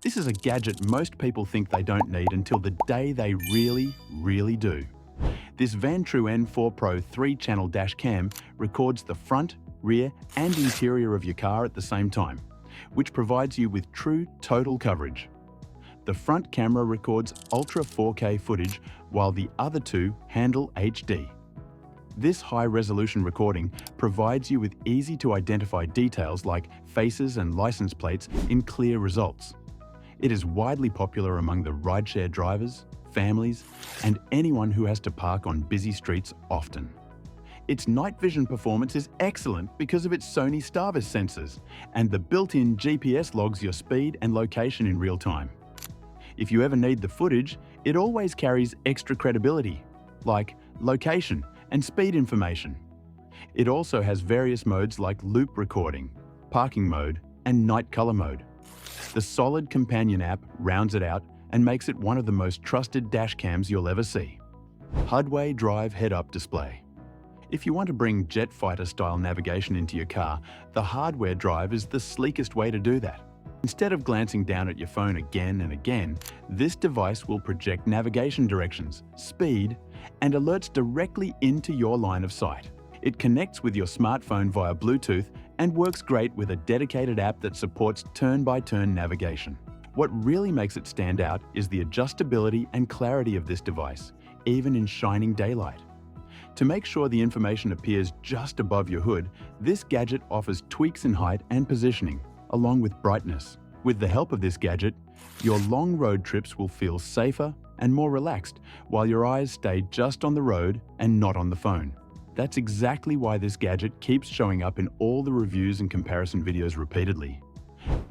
This is a gadget most people think they don't need until the day they really do. This Vantrue N4 Pro 3-channel dash cam records the front, rear and interior of your car at the same time, which provides you with true total coverage. The front camera records Ultra 4K footage while the other two handle HD. This high-resolution recording provides you with easy-to-identify details like faces and license plates in clear results. It is widely popular among the rideshare drivers, families, and anyone who has to park on busy streets often. Its night vision performance is excellent because of its Sony Starvis sensors, and the built-in GPS logs your speed and location in real time. If you ever need the footage, it always carries extra credibility, like location and speed information. It also has various modes like loop recording, parking mode, and night color mode. The solid companion app rounds it out and makes it one of the most trusted dash cams you'll ever see. HUD Drive head-up display. If you want to bring jet fighter-style navigation into your car, the hardware drive is the sleekest way to do that. Instead of glancing down at your phone again and again, this device will project navigation directions, speed, and alerts directly into your line of sight. It connects with your smartphone via Bluetooth and works great with a dedicated app that supports turn-by-turn navigation. What really makes it stand out is the adjustability and clarity of this device, even in shining daylight. To make sure the information appears just above your hood, this gadget offers tweaks in height and positioning, along with brightness. With the help of this gadget, your long road trips will feel safer and more relaxed, while your eyes stay just on the road and not on the phone. That's exactly why this gadget keeps showing up in all the reviews and comparison videos repeatedly.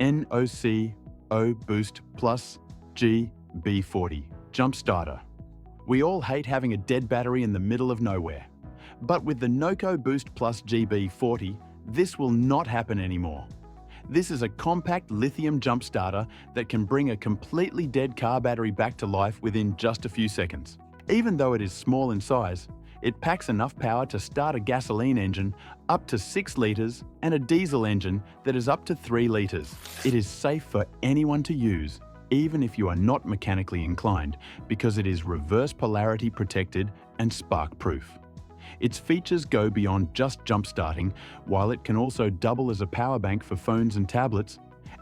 NOCO Boost Plus GB40 Jump Starter. We all hate having a dead battery in the middle of nowhere. But with the NOCO Boost Plus GB40, this will not happen anymore. This is a compact lithium jump starter that can bring a completely dead car battery back to life within just a few seconds. Even though it is small in size, it packs enough power to start a gasoline engine up to 6 litres and a diesel engine that is up to 3 litres. It is safe for anyone to use, even if you are not mechanically inclined, because it is reverse polarity protected and spark-proof. Its features go beyond just jump starting, while it can also double as a power bank for phones and tablets,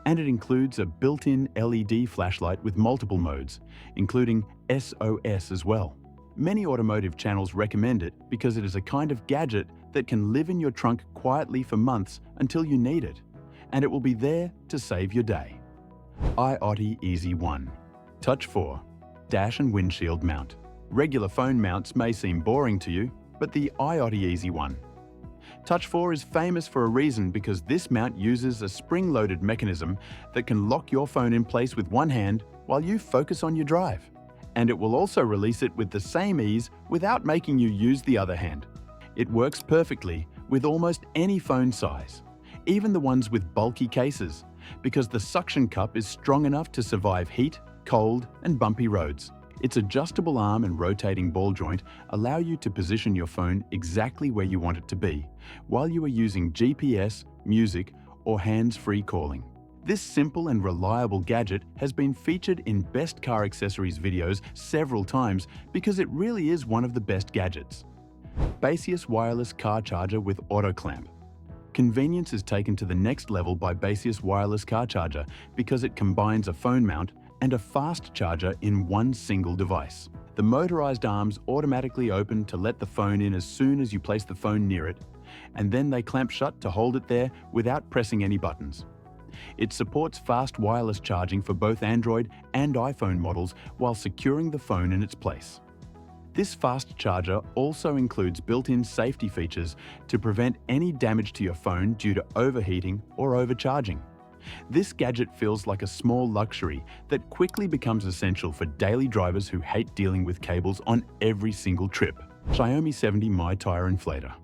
and it includes a built-in LED flashlight with multiple modes, including SOS as well. Many automotive channels recommend it because it is a kind of gadget that can live in your trunk quietly for months until you need it, and it will be there to save your day. Autel Easy 1 Touch 4 Dash and windshield mount. Regular phone mounts may seem boring to you, but the Autel Easy 1 Touch 4 is famous for a reason because this mount uses a spring-loaded mechanism that can lock your phone in place with one hand while you focus on your drive. And it will also release it with the same ease without making you use the other hand. It works perfectly with almost any phone size, even the ones with bulky cases, because the suction cup is strong enough to survive heat, cold, and bumpy roads. Its adjustable arm and rotating ball joint allow you to position your phone exactly where you want it to be, while you are using GPS, music, or hands-free calling. This simple and reliable gadget has been featured in Best Car Accessories videos several times because it really is one of the best gadgets. Baseus wireless car charger with auto clamp. Convenience is taken to the next level by Baseus wireless car charger because it combines a phone mount and a fast charger in one single device. The motorized arms automatically open to let the phone in as soon as you place the phone near it, and then they clamp shut to hold it there without pressing any buttons. It supports fast wireless charging for both Android and iPhone models while securing the phone in its place. This fast charger also includes built-in safety features to prevent any damage to your phone due to overheating or overcharging. This gadget feels like a small luxury that quickly becomes essential for daily drivers who hate dealing with cables on every single trip. Xiaomi 70 Mi Tire Inflator.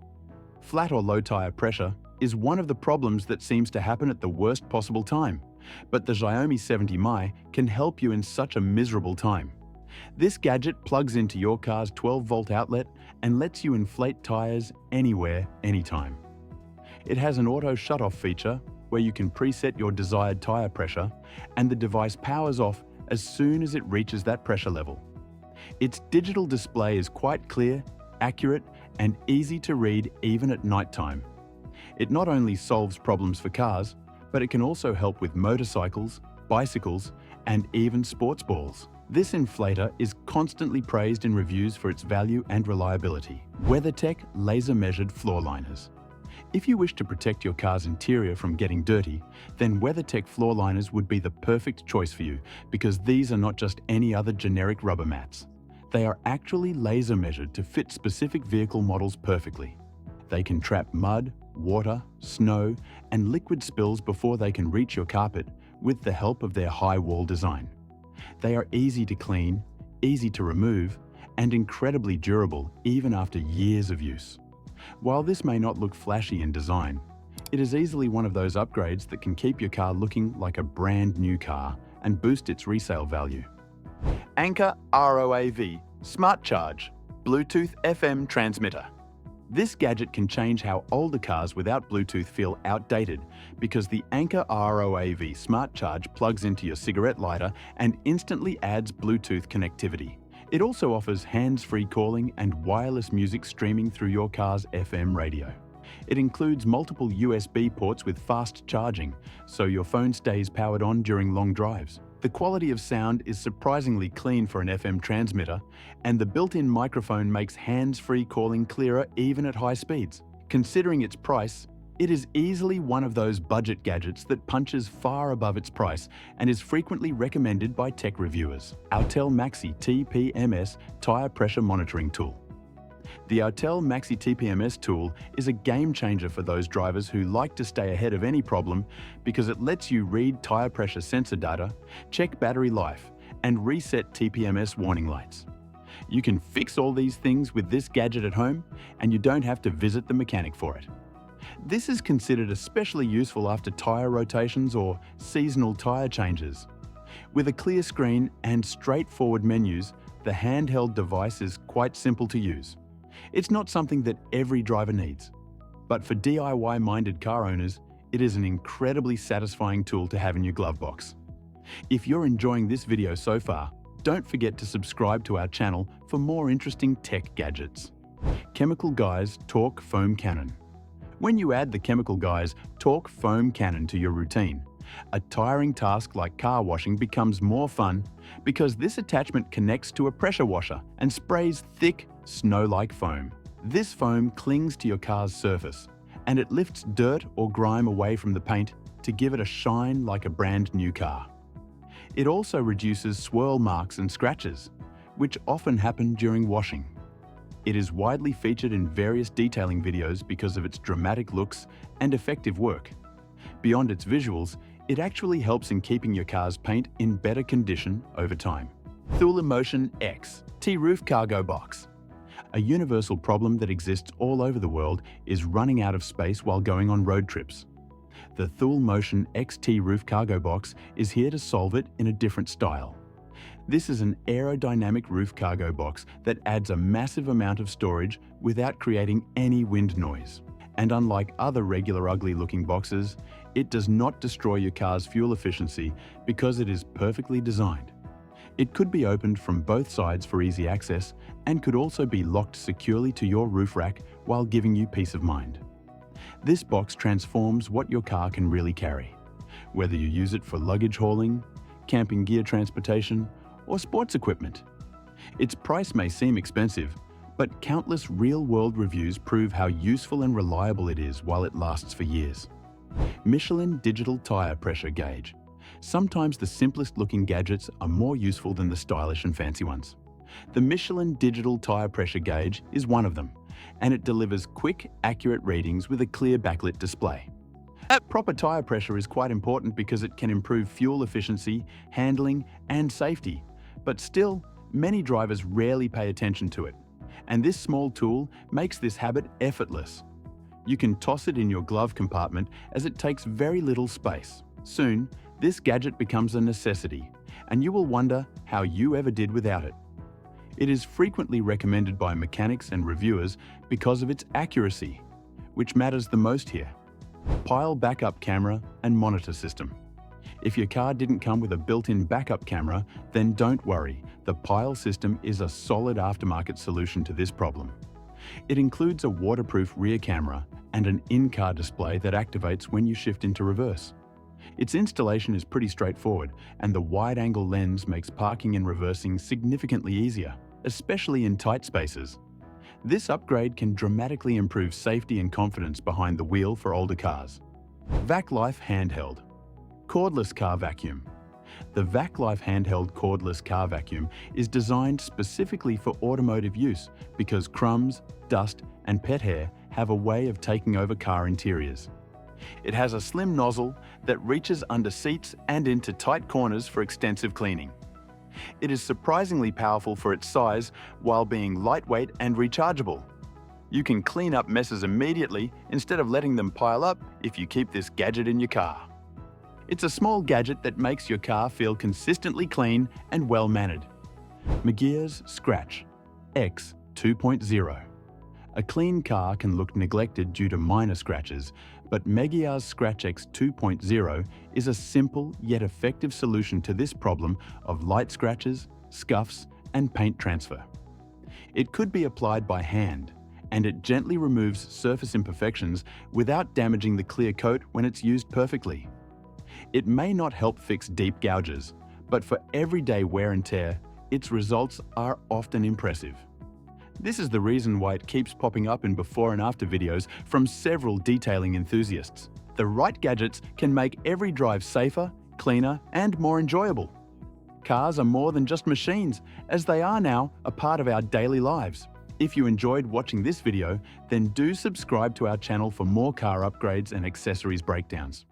Flat or low tire pressure is one of the problems that seems to happen at the worst possible time, but the Xiaomi 70 Mi can help you in such a miserable time. This gadget plugs into your car's 12-volt outlet and lets you inflate tires anywhere, anytime. It has an auto shut-off feature, where you can preset your desired tire pressure, and the device powers off as soon as it reaches that pressure level. Its digital display is quite clear, accurate, and easy to read even at nighttime. It not only solves problems for cars, but it can also help with motorcycles, bicycles, and even sports balls. This inflator is constantly praised in reviews for its value and reliability. WeatherTech laser-measured floor liners. If you wish to protect your car's interior from getting dirty, then WeatherTech floor liners would be the perfect choice for you, because these are not just any other generic rubber mats. They are actually laser measured to fit specific vehicle models perfectly. They can trap mud, water, snow, and liquid spills before they can reach your carpet with the help of their high wall design. They are easy to clean, easy to remove, and incredibly durable even after years of use. While this may not look flashy in design, it is easily one of those upgrades that can keep your car looking like a brand new car and boost its resale value. Anker ROAV Smart Charge Bluetooth FM Transmitter. This gadget can change how older cars without Bluetooth feel outdated, because the Anker ROAV Smart Charge plugs into your cigarette lighter and instantly adds Bluetooth connectivity. It also offers hands-free calling and wireless music streaming through your car's FM radio. It includes multiple USB ports with fast charging, so your phone stays powered on during long drives. The quality of sound is surprisingly clean for an FM transmitter, and the built-in microphone makes hands-free calling clearer even at high speeds. Considering its price, it is easily one of those budget gadgets that punches far above its price and is frequently recommended by tech reviewers. Autel MaxiTPMS Tire Pressure Monitoring Tool. The Autel MaxiTPMS tool is a game changer for those drivers who like to stay ahead of any problem, because it lets you read tire pressure sensor data, check battery life, and reset TPMS warning lights. You can fix all these things with this gadget at home, and you don't have to visit the mechanic for it. This is considered especially useful after tire rotations or seasonal tire changes. With a clear screen and straightforward menus, the handheld device is quite simple to use. It's not something that every driver needs, but for DIY-minded car owners, it is an incredibly satisfying tool to have in your glove box. If you're enjoying this video so far, don't forget to subscribe to our channel for more interesting tech gadgets. Chemical Guy's Torque Foam Cannon. When you add the Chemical Guy's Torque Foam Cannon to your routine, a tiring task like car washing becomes more fun, because this attachment connects to a pressure washer and sprays thick, snow-like foam. This foam clings to your car's surface, and it lifts dirt or grime away from the paint to give it a shine like a brand new car. It also reduces swirl marks and scratches, which often happen during washing. It is widely featured in various detailing videos because of its dramatic looks and effective work. Beyond its visuals, it actually helps in keeping your car's paint in better condition over time. Thule Motion X T-Roof Cargo Box. A universal problem that exists all over the world is running out of space while going on road trips. The Thule Motion X T-Roof Cargo Box is here to solve it in a different style. This is an aerodynamic roof cargo box that adds a massive amount of storage without creating any wind noise. And unlike other regular ugly-looking boxes, it does not destroy your car's fuel efficiency because it is perfectly designed. It could be opened from both sides for easy access, and could also be locked securely to your roof rack while giving you peace of mind. This box transforms what your car can really carry, whether you use it for luggage hauling, camping gear transportation, or sports equipment. Its price may seem expensive, but countless real-world reviews prove how useful and reliable it is while it lasts for years. Michelin Digital Tire Pressure Gauge. Sometimes the simplest-looking gadgets are more useful than the stylish and fancy ones. The Michelin Digital Tire Pressure Gauge is one of them, and it delivers quick, accurate readings with a clear backlit display. Proper tire pressure is quite important because it can improve fuel efficiency, handling, and safety, but still, many drivers rarely pay attention to it, and this small tool makes this habit effortless. You can toss it in your glove compartment as it takes very little space. Soon, this gadget becomes a necessity, and you will wonder how you ever did without it. It is frequently recommended by mechanics and reviewers because of its accuracy, which matters the most here. Pyle backup camera and monitor system. If your car didn't come with a built-in backup camera, then don't worry. The Pyle system is a solid aftermarket solution to this problem. It includes a waterproof rear camera and an in-car display that activates when you shift into reverse. Its installation is pretty straightforward, and the wide-angle lens makes parking and reversing significantly easier, especially in tight spaces. This upgrade can dramatically improve safety and confidence behind the wheel for older cars. VacLife Handheld Cordless Car Vacuum. The VacLife Handheld Cordless Car Vacuum is designed specifically for automotive use because crumbs, dust, and pet hair have a way of taking over car interiors. It has a slim nozzle that reaches under seats and into tight corners for extensive cleaning. It is surprisingly powerful for its size while being lightweight and rechargeable. You can clean up messes immediately instead of letting them pile up if you keep this gadget in your car. It's a small gadget that makes your car feel consistently clean and well-mannered. Megear's Scratch X 2.0. A clean car can look neglected due to minor scratches, but Megear's Scratch X 2.0 is a simple yet effective solution to this problem of light scratches, scuffs, and paint transfer. It could be applied by hand, and it gently removes surface imperfections without damaging the clear coat when it's used perfectly. It may not help fix deep gouges, but for everyday wear and tear, its results are often impressive. This is the reason why it keeps popping up in before and after videos from several detailing enthusiasts. The right gadgets can make every drive safer, cleaner, and more enjoyable. Cars are more than just machines, as they are now a part of our daily lives. If you enjoyed watching this video, then do subscribe to our channel for more car upgrades and accessories breakdowns.